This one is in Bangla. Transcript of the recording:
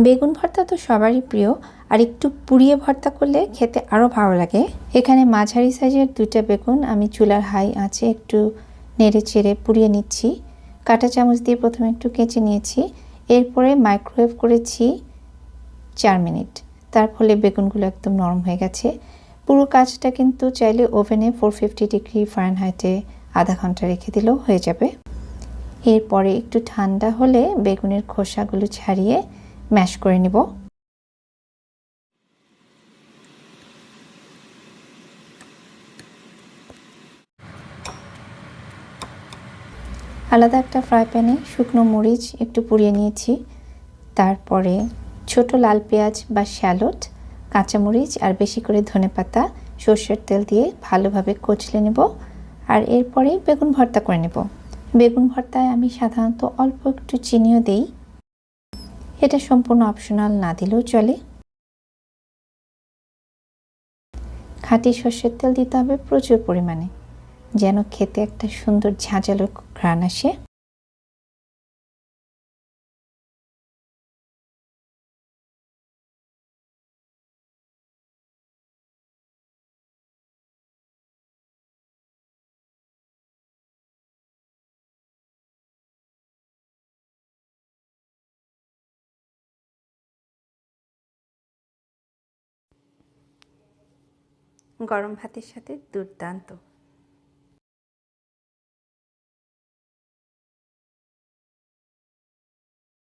বেগুন ভর্তা তো সবারই প্রিয়, আর একটু পুড়িয়ে ভর্তা করলে খেতে আরও ভালো লাগে। এখানে মাঝারি সাইজের 2টা বেগুন আমি চুলার হাই আঁচে একটু নেড়ে চেড়ে পুড়িয়ে নিচ্ছি। কাঁটা চামচ দিয়ে প্রথমে একটু কেচে নিয়েছি, এরপরে মাইক্রোওয়েভ করেছি 4 মিনিট। তার ফলে বেগুনগুলো একদম নরম হয়ে গেছে। পুরো কাজটা কিন্তু চাইলে ওভেনে 450 ডিগ্রি ফারেনহাইটে আধা ঘন্টা রেখে দিলেও হয়ে যাবে। এরপরে একটু ঠান্ডা হলে বেগুনের খোসাগুলো ছাড়িয়ে ম্যাশ করে নিব। আলাদা একটা ফ্রাই প্যানে শুকনো মরিচ একটু পুড়িয়ে নিয়েছি। তারপরে ছোট লাল পেঁয়াজ বা শ্যালট, কাঁচামরিচ আর বেশি করে ধনেপাতা সর্ষের তেল দিয়ে ভালোভাবে কচলে নেব। আর এরপরে বেগুন ভর্তা করে নেব। বেগুন ভর্তায় আমি সাধারণত অল্প একটু চিনিও দেই, এটা সম্পূর্ণ অপশনাল, না দিলেও চলে। খাঁটি সর্ষের তেল দিতে হবে প্রচুর পরিমাণে, যেন খেতে একটা সুন্দর ঝাঁঝালো ঘ্রাণ আসে। গরম ভাতের সাথে দুর্দান্ত।